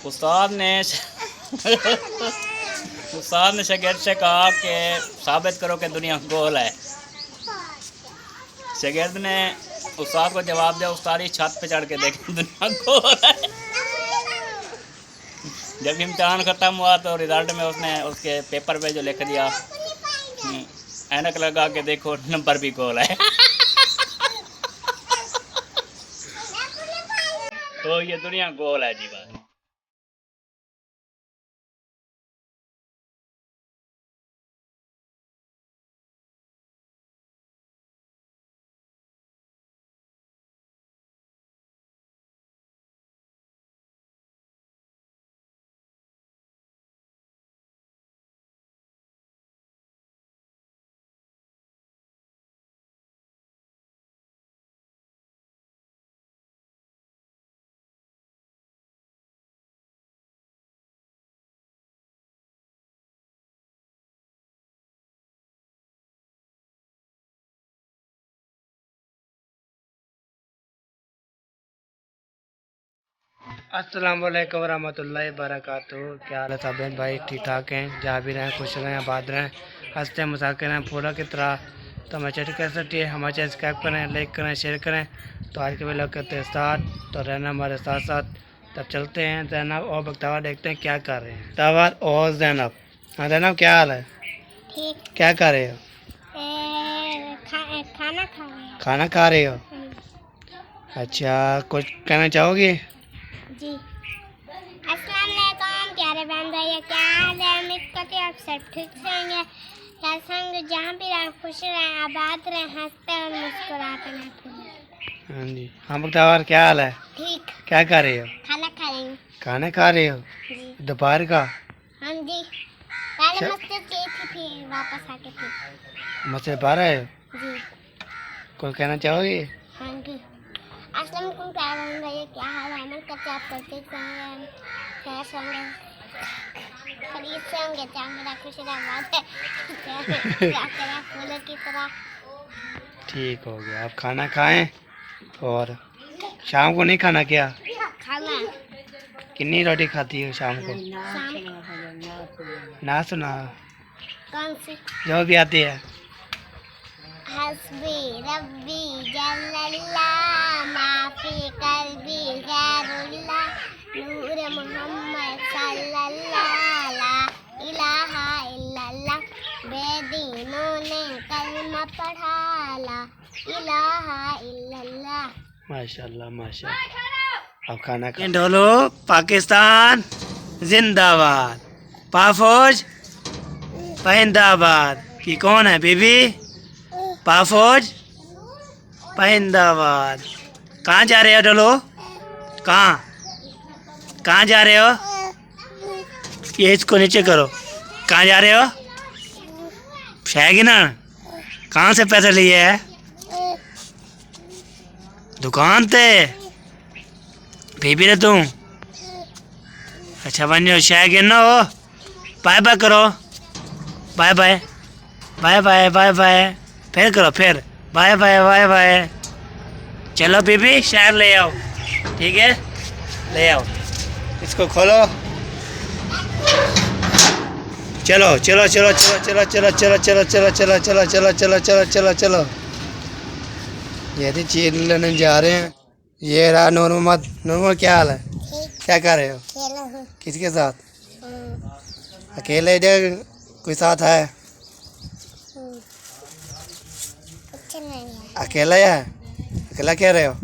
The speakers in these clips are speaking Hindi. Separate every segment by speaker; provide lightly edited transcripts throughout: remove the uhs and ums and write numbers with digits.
Speaker 1: उस्ताद ने उस्ताद ने शागिर्द से कहा कि साबित करो कि दुनिया गोल है। शागिर्द ने उस्ताद को जवाब दिया, उस्ताद ही छत पे चढ़ के देखे दुनिया गोल है। जब इम्तहान ख़त्म हुआ तो रिज़ल्ट में उसने उसके पेपर पे जो लिख दिया, ऐनक लगा के देखो नंबर भी गोल है। तो ये दुनिया गोल है जी बात।
Speaker 2: अस्सलाम वालेकुम रहमतुल्लाहि बरकातुहू। क्या हाल है सब भाई? ठीक ठाक हैं? जहाँ भी रहें खुश रहें, आबाद रहें, हंसते मजाक रहें पूरा की तरह। तो हमारे चैनल कर सकती है, हमारे चैनल सब्सक्राइब करें, लाइक करें, शेयर करें। तो आज के वीडियो करते हैं स्टार्ट। तो रहना हमारे साथ साथ। तब चलते हैं जैनब और बख्तावर, देखते हैं क्या कर रहे हैं। तावर और जैनब। हाँ जैनब, क्या हाल है?
Speaker 3: ठीक।
Speaker 2: क्या कर रहे हो?
Speaker 3: खाना खा रहे हैं।
Speaker 2: खाना खा रहे हो? अच्छा, कुछ कहना चाहोगे?
Speaker 3: जी। अस्सलाम वालेकुम प्यारे बहन भाई, क्या हाल है? उम्मीद करती हूँ आप सब ठीक से होंगे। संग जहाँ भी रहें खुश रहें, आबाद रहें, हंसते और मुस्कुराते रहें।
Speaker 2: हाँ जी। हाँ बख्तावर, क्या हाल है?
Speaker 3: ठीक।
Speaker 2: क्या कर रहे हो?
Speaker 3: खाना खा रही हूँ।
Speaker 2: खाना खा रहे हो?
Speaker 3: जी।
Speaker 2: दोपहर का?
Speaker 3: हाँ जी। पहले मस्जिद गई थी, फिर वापस आके फिर
Speaker 2: मुझसे बाहर आए हो?
Speaker 3: जी।
Speaker 2: कुछ कहना चाहोगे?
Speaker 3: हाँ जी। अस्सलाम वालेकुम प्यारे बहन भाई, क्या हाल है? उम्मीद करते आप करते होंगे, खैर होंगे, खरीद से होंगे, चाहे मेरा खुश रहबाद है फूलों की तरह।
Speaker 2: ठीक हो गया, आप खाना खाएं। और शाम को नहीं खाना क्या?
Speaker 3: खाना
Speaker 2: कितनी रोटी खाती हो शाम को?
Speaker 3: शाम
Speaker 2: ना सुना
Speaker 3: कौन सी?
Speaker 2: जो भी आती है।
Speaker 3: हस्बी रब्बी जल्लल्लाह माफी कल्बी गैरुल्लाह नूर मोहम्मद सल्लल्लाह ला इलाहा इल्लल्लाह बेदीनों ने कलमा पढ़ा ला इलाहा इल्लल्लाह।
Speaker 2: माशाल्लाह माशाल्लाह। अब खाना खा ढोलो। पाकिस्तान जिंदाबाद, पाफौज पहिंदाबाद। की कौन है बीबी? पाफौज पहिंदाबाद। कहाँ जा रहे हो ढोलो? कहाँ जा रहे हो? ये इसको नीचे करो। कहाँ जा रहे हो? ना कहाँ से पैसे लिए है? दुकान पे बीबी ने तुम? अच्छा बनो शायगिन ना हो। बाय बाय करो। Bye bye bye bye bye bye. फिर करो फिर बाय बाय बाय बाय। चलो बीबी शायर ले आओ। ठीक है, ले आओ। इसको खोलो। चलो चलो चलो चलो चलो चलो चलो चलो चलो चलो चलो चलो चलो चलो चलो। ये थी चीज लेने जा रहे हैं। ये रहा नूर मोहम्मद। नूर मोहम्मद, क्या हाल है? क्या कर रहे हो? किसके साथ? अकेले? इधर कोई साथ है? अकेला ही है? अकेला कह रहे हो?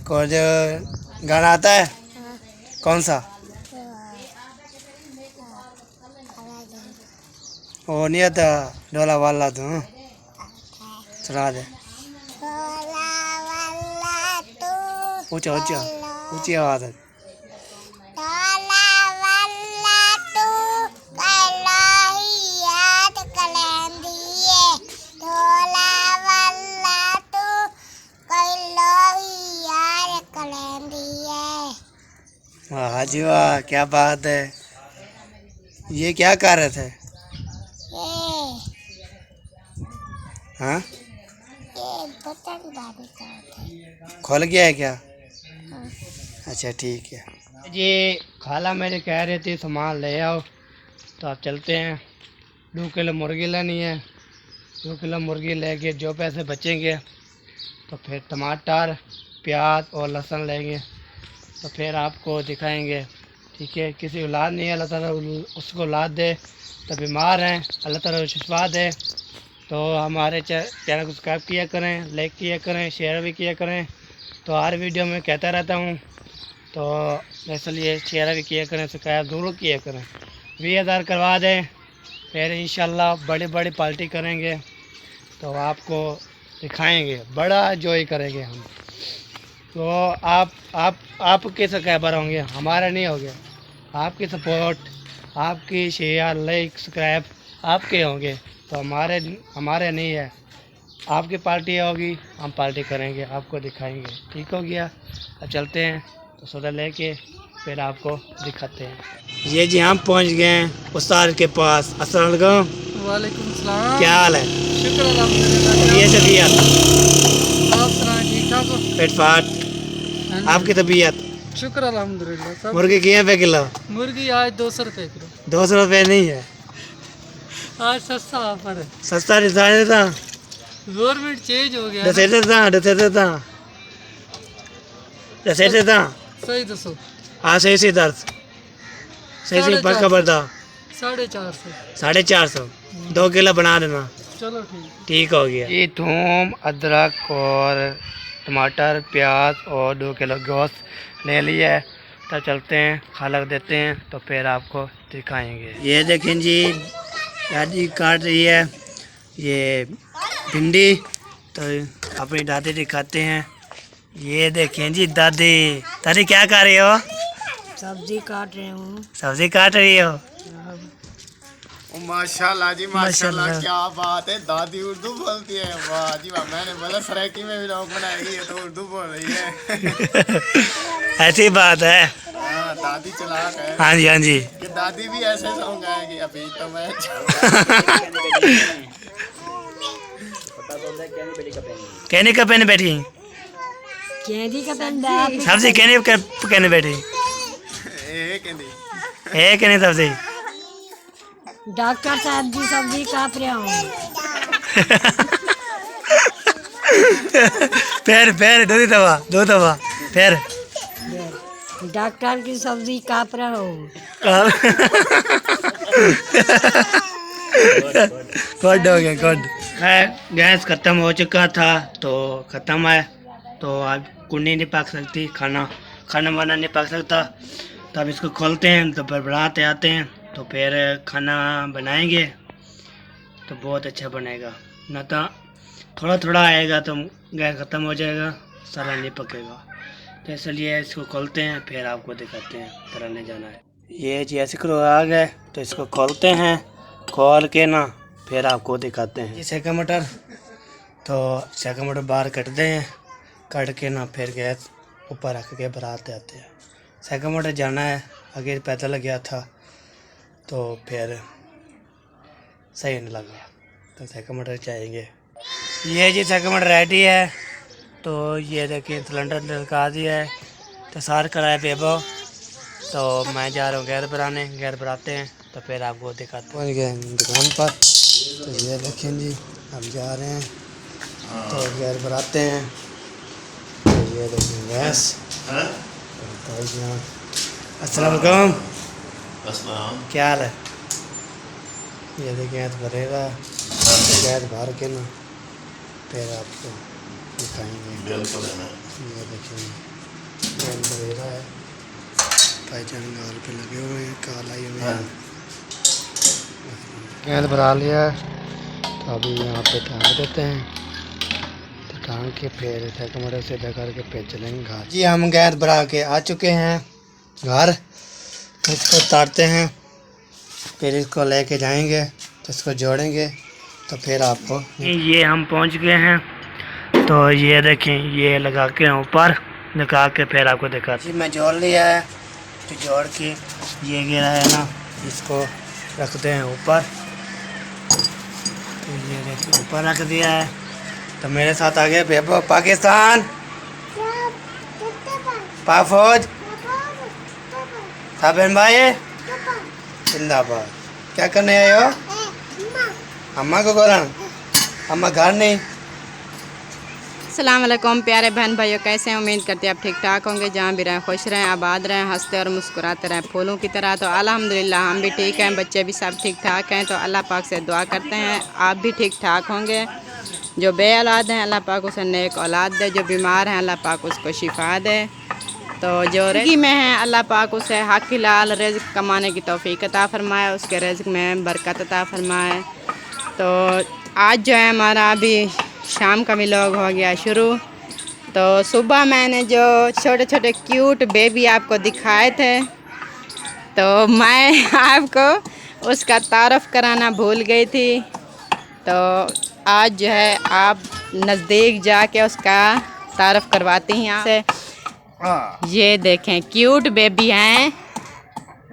Speaker 2: कौन जो गाना आता है? कौन सा? वो नहीं आता? ढोला वाला तू सुना दे। ऊंचा ऊंचा ऊंची आवाज है। वाह जी वाह, क्या बात है। ये क्या कर रहे थे? हाँ,
Speaker 3: ये बटन बारी का होता है।
Speaker 2: खोल गया है क्या?
Speaker 3: हाँ।
Speaker 2: अच्छा ठीक है जी। खाला मेरे कह रहे थे सामान ले आओ, तो आप चलते हैं। 2 किलो मुर्गी लेनी है। 2 किलो मुर्गी लेके जो पैसे बचेंगे तो फिर टमाटर, प्याज और लहसुन लेंगे, तो फिर आपको दिखाएंगे। ठीक है, किसी औलाद नहीं है, अल्लाह ताला उसको औलाद दे। तो बीमार हैं, अल्लाह ताला शिफा दे। तो हमारे चैनल को सब्सक्राइब किया करें, लाइक किया करें, शेयर भी किया करें। तो हर वीडियो में कहता रहता हूँ, तो इसलिए शेयर भी किया करें, सब्सक्राइब ज़रूर किया करें। 20,000 करवा दें, फिर इंशाल्लाह बड़ी बड़ी पार्टी करेंगे, तो आपको दिखाएंगे, बड़ा एंजॉय करेंगे हम। तो आपके सब्सक्राइबर होंगे, हमारा नहीं होंगे। आपकी सपोर्ट, आपकी शेयर, लाइक, सब्सक्राइब आपके होंगे, तो हमारे नहीं है। आपकी पार्टी होगी, हम पार्टी करेंगे, आपको दिखाएंगे। ठीक हो गया। अब चलते हैं, तो सोडा लेके फिर आपको दिखाते हैं। ये जी हम पहुंच गए हैं उस्ताद के पास। अस्सलाम वालेकुम।
Speaker 4: वालेकुम सलाम।
Speaker 2: क्या हाल है?
Speaker 4: शुक्र अल्हम्दुलिल्लाह।
Speaker 2: ये तबीयत
Speaker 4: आप सुनाएं, ठीक ठाक हो?
Speaker 2: पेट फाट, आपकी तबीयत?
Speaker 4: शुक्र अल्हम्दुलिल्लाह सब।
Speaker 2: मुर्गी किए पे किलो?
Speaker 4: मुर्गी आज 200 रुपये किलो।
Speaker 2: 200 रुपये नहीं है,
Speaker 4: आज सस्ता ऑफर है।
Speaker 2: सस्ता रिसाइड था,
Speaker 4: गवर्नमेंट चेंज हो गया ना।
Speaker 2: दसेटे था
Speaker 4: सही दसो।
Speaker 2: हाँ सही से दर्द सही से पर खबर था
Speaker 4: 450।
Speaker 2: 450। 2 किलो बना देना।
Speaker 4: चलो ठीक।
Speaker 2: ठीक हो गया। ये थूम, अदरक और टमाटर, प्याज और 2 किलो गोश्त ले लिया है। तो चलते हैं, खालक देते हैं, तो फिर आपको दिखाएंगे। ये देखें जी, दादी काट रही है ये भिंडी, तो अपनी दादी दिखाते हैं। ये देखें जी दादी, दादी क्या कर रही हो?
Speaker 5: सब्जी काट रही हूँ।
Speaker 2: सब्जी काट रही हो?
Speaker 6: माशाल्लाह जी माशाल्लाह, क्या बात है। दादी उर्दू बोलती है, वाह जी वाह। मैंने बोला सराइकी में भी लोग बनाएगी, ये तो उर्दू बोल रही है।
Speaker 2: ऐसी बात है।
Speaker 6: हाँ, दादी चलाक है।
Speaker 2: हाँ जी हाँ जी।
Speaker 6: कि दादी भी ऐसे सॉन्ग गाएगी। अभी तो मैं
Speaker 2: कहने का पहने बैठी,
Speaker 5: कैंडी का पेंडा।
Speaker 2: सब्जी कहने कहने बैठी है, कहने सब्जी।
Speaker 5: डॉक्टर साहब जी सब्जी काट रहे हूँ।
Speaker 2: पैर दो दवा पैर।
Speaker 5: डॉक्टर की सब्जी काट रहा हूँ।
Speaker 2: गुड हो गया, गुड। गैस ख़त्म हो चुका था, तो ख़त्म है, तो अब कुंडी नहीं पक सकती, खाना वाना नहीं पक सकता। तो अब इसको खोलते हैं, तो बरबराते आते हैं, तो फिर खाना बनाएंगे, तो बहुत अच्छा बनेगा। ना तो थोड़ा थोड़ा आएगा तो गैस ख़त्म हो जाएगा, सारा नहीं पकेगा। तो इसलिए इसको खोलते हैं, फिर आपको दिखाते हैं, तराने जाना है। ये जी ऐसे करो आ गए, तो इसको खोलते हैं, खोल के ना फिर आपको दिखाते हैं। ये सेका मटर, तो सेका मटर बाहर कटते हैं, कट के ना फिर गैस ऊपर रख के बराते आते हैं। सेका मटर जाना है, आगे पैदल गया था, तो फिर सही नहीं लगा, तो सेका मटर चाहिए। ये जी सेका मटर रेडी है, तो ये देखिए सिलेंडर लगा दिया है, तो सार कराए बेबो। तो मैं जा रहा हूँ गैर भराते हैं, तो फिर आपको दिखाते हैं। पहुँच गए दुकान पर, तो ये देखें जी हम जा रहे हैं, तो गैर भराते हैं। तो ये देखें गैस। अस्सलाम वालेकुम। क्या हाल है? ये देखिए गैस भरेगा, गैस भर के ना फिर आपको दिखाएंगे। ये देखिए गैस भरेगा है, भाईजान गाल पे लगे हुए हैं, काला ही हुए हैं। गैस भरा लिया है, तो अभी यहाँ पे टांग देते हैं, तो टांग के फिर कमरे से करके फिर चलेंगे घर। जी हम गैस भरा के आ चुके हैं घर, तो इसको उतारते हैं, फिर इसको लेके जाएंगे, तो इसको जोड़ेंगे, तो फिर आपको। ये हम पहुँच गए हैं, तो ये देखें ये लगा के ऊपर लगा के फिर आपको दिखा। जी मैं जोड़ लिया है, तो जोड़ के ये गिरा है ना, इसको रखते हैं ऊपर, तो ये देखिए ऊपर रख दिया है। तो मेरे साथ आ गया बेबो पाकिस्तान पाक फौज। हाँ बहन भाई जिंदाबाद। क्या करने आए हो? अम्मा को करा? अम्मा घर नहीं।
Speaker 7: अस्सलाम वालेकुम प्यारे बहन भाइयों, कैसे हैं? उम्मीद करते हैं आप ठीक ठाक होंगे। जहाँ भी रहें खुश रहें, आबाद रहें, हंसते और मुस्कुराते रहें फूलों की तरह। तो अल्हम्दुलिल्लाह हम भी ठीक हैं, बच्चे भी सब ठीक ठाक हैं। तो अल्लाह पाक से दुआ करते हैं आप भी ठीक ठाक होंगे। जो बे औलाद हैं अल्लाह पाक उसे नेक औलाद दे, जो बीमार हैं अल्लाह पाक उसको शिफा दे। तो जो रिज़्क़ में है अल्लाह पाक उसे हक़ हलाल रिज़्क़ कमाने की तौफ़ीक अता फ़रमाए, उसके रिज़्क़ में बरकत अता फ़रमाए। तो आज जो है हमारा अभी शाम का व्लॉग हो गया शुरू। तो सुबह मैंने जो छोटे छोटे क्यूट बेबी आपको दिखाए थे, तो मैं आपको उसका तारफ़ कराना भूल गई थी। तो आज जो है आप नज़दीक जाके उसका तारफ़ करवाती हैं आपसे। ये देखें क्यूट बेबी हैं।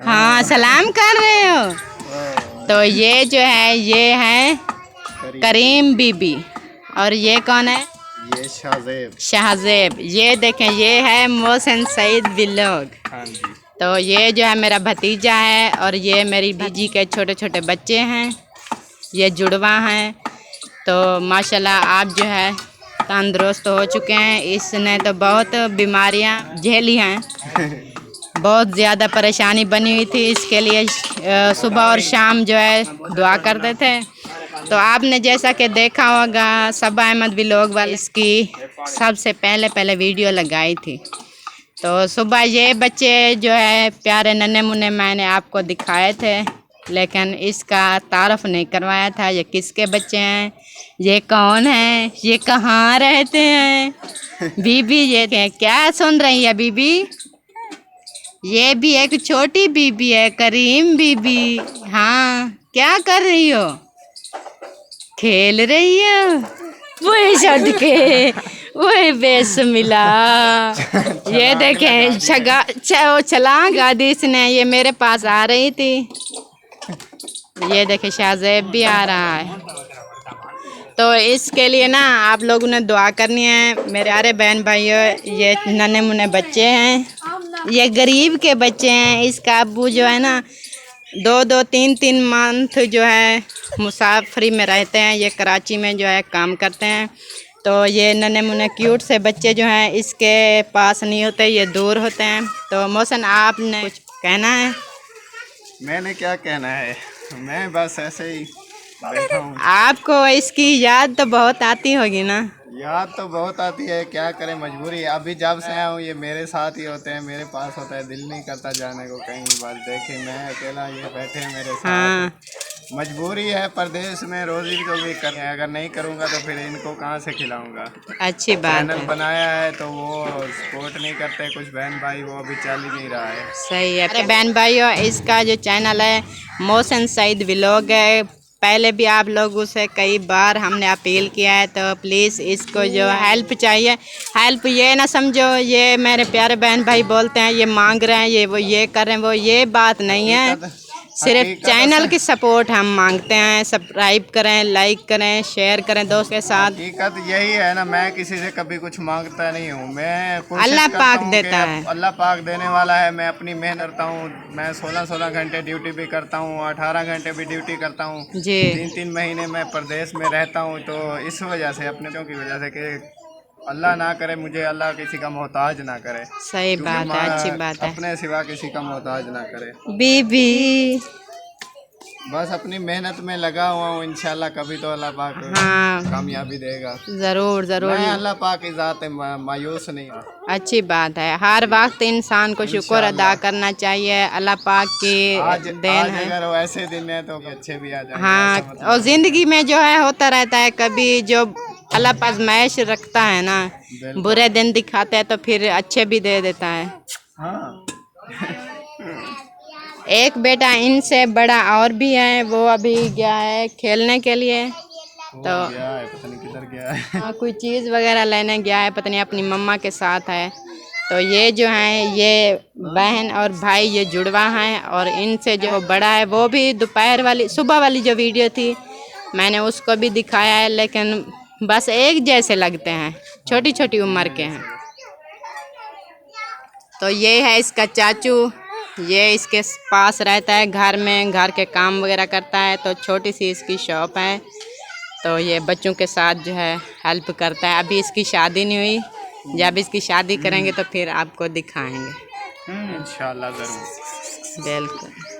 Speaker 7: हाँ सलाम कर रहे हो? तो ये जो है ये हैं करीम बीबी, और ये कौन है?
Speaker 6: ये शाहजेब।
Speaker 7: शाहजेब। ये देखें ये है मोहसिन सईद व्लॉग।
Speaker 6: हाँ जी।
Speaker 7: तो ये जो है मेरा भतीजा है, और ये मेरी भीजी के छोटे छोटे बच्चे हैं, ये जुड़वा हैं। तो माशाल्लाह आप जो है तंदुरुस्त हो चुके हैं। इसने तो बहुत बीमारियां झेली हैं, बहुत ज़्यादा परेशानी बनी हुई थी। इसके लिए सुबह और शाम जो है दुआ करते थे। तो आपने जैसा कि देखा होगा सबा अहमद व्लॉग वाली इसकी सबसे पहले वीडियो लगाई थी। तो सुबह ये बच्चे जो है प्यारे नन्हे मुन्ने मैंने आपको दिखाए थे, लेकिन इसका तारफ़ नहीं करवाया था। ये किसके बच्चे हैं, ये कौन है, ये कहाँ रहते हैं? बीबी ये क्या सुन रही है बीबी? ये भी एक छोटी बीबी है, करीम बीबी। हाँ क्या कर रही हो? खेल रही हो? वो छड़ के वो बेसमिला। ये देखें छलांग गादी इसने, ये मेरे पास आ रही थी। ये देखें शाहजेब भी आ रहा है। तो इसके लिए ना आप लोगों ने दुआ करनी है मेरे प्यारे बहन भाइयों। ये नन्हे मुन्ने बच्चे हैं, ये गरीब के बच्चे हैं। इसका अब्बू जो है ना 2-3 मंथ जो है मुसाफरी में रहते हैं, ये कराची में जो है काम करते हैं। तो ये नन्हे मुन्ने क्यूट से बच्चे जो हैं इसके पास नहीं होते, ये दूर होते हैं। तो मोहसिन आपने कुछ कहना है?
Speaker 6: मैंने क्या कहना है, मैं बस ऐसे ही बैठा हूँ।
Speaker 7: आपको इसकी याद तो बहुत आती होगी ना?
Speaker 6: याद तो बहुत आती है, क्या करें मजबूरी है। अभी जब से आया हूँ ये मेरे साथ ही होते हैं, मेरे पास होता है, दिल नहीं करता जाने को कहीं। बस देखे मैं अकेला, ये बैठे हैं मेरे साथ।
Speaker 7: हाँ।
Speaker 6: मजबूरी है, परदेश में रोजी को भी करना है, अगर नहीं करूँगा तो फिर इनको कहाँ से खिलाऊँगा।
Speaker 7: अच्छी बात
Speaker 6: चैनल
Speaker 7: है।
Speaker 6: बनाया है तो वो सपोर्ट नहीं करते कुछ बहन भाई, वो अभी चल ही नहीं रहा है।
Speaker 7: सही है। अरे बहन भाइयों, इसका जो चैनल है मोहसिन सईद व्लॉग है, पहले भी आप लोगों से कई बार हमने अपील किया है। तो प्लीज़ इसको जो हेल्प चाहिए, हेल्प ये ना समझो ये मेरे प्यारे बहन भाई बोलते हैं ये मांग रहे हैं, ये वो ये कर रहे हैं, वो ये बात नहीं है। सिर्फ चैनल की सपोर्ट हम मांगते हैं। सब्सक्राइब करें, लाइक करें, शेयर करें दोस्तों के साथ।
Speaker 6: हकीकत यही है ना, मैं किसी से कभी कुछ मांगता नहीं हूँ। मैं कोशिश
Speaker 7: अल्लाह
Speaker 6: करता
Speaker 7: पाक
Speaker 6: हूँ
Speaker 7: देता
Speaker 6: कि
Speaker 7: है।
Speaker 6: अल्लाह पाक देने वाला है। मैं अपनी मेहनत करता हूँ, मैं 16 घंटे ड्यूटी भी करता हूँ, 18 घंटे भी ड्यूटी करता हूँ
Speaker 7: जी।
Speaker 6: 3 महीने मैं प्रदेश में रहता हूँ। तो इस वजह से अपने की वजह से कि अल्लाह ना करे मुझे, अल्लाह किसी का मोहताज ना करे।
Speaker 7: सही बात है, अच्छी बात है।
Speaker 6: अपने सिवा किसी का मोहताज ना करे।
Speaker 7: बीबी
Speaker 6: बस अपनी मेहनत में लगा हुआ हूँ, इंशाल्लाह कभी तो अल्लाह पाक
Speaker 7: हाँ
Speaker 6: कामयाबी देगा।
Speaker 7: ज़रूर ज़रूर।
Speaker 6: मैं अल्लाह पाक की ज़ात है, मायूस नहीं हूँ।
Speaker 7: अच्छी बात है। हर वक्त इंसान को शुक्र अदा करना चाहिए, अल्लाह पाक की देन है।
Speaker 6: अगर वो ऐसे दिन है तो अच्छे भी आ जाएंगे।
Speaker 7: हाँ, और ज़िंदगी में जो है होता रहता है, कभी जो अल्लाह पाक आज़माइश रखता है ना, बुरे दिन दिखाते हैं तो फिर अच्छे भी दे देता है।
Speaker 6: हाँ।
Speaker 7: एक बेटा इनसे बड़ा और भी है, वो अभी गया है खेलने के लिए। तो
Speaker 6: गया है, पता नहीं किधर गया है।
Speaker 7: हाँ, कोई चीज़ वगैरह लेने गया है, पता नहीं अपनी मम्मा के साथ है। तो ये जो हैं ये बहन और भाई ये जुड़वा हैं, और इनसे जो बड़ा है वो भी दोपहर वाली सुबह वाली जो वीडियो थी मैंने उसको भी दिखाया है, लेकिन बस एक जैसे लगते हैं, छोटी छोटी उम्र के हैं। तो ये है इसका चाचू, ये इसके पास रहता है घर में, घर के काम वगैरह करता है। तो छोटी सी इसकी शॉप है, तो ये बच्चों के साथ जो है हेल्प करता है। अभी इसकी शादी नहीं हुई, जब इसकी शादी करेंगे तो फिर आपको दिखाएंगे।
Speaker 6: इंशाल्लाह ज़रूर।
Speaker 7: बिल्कुल।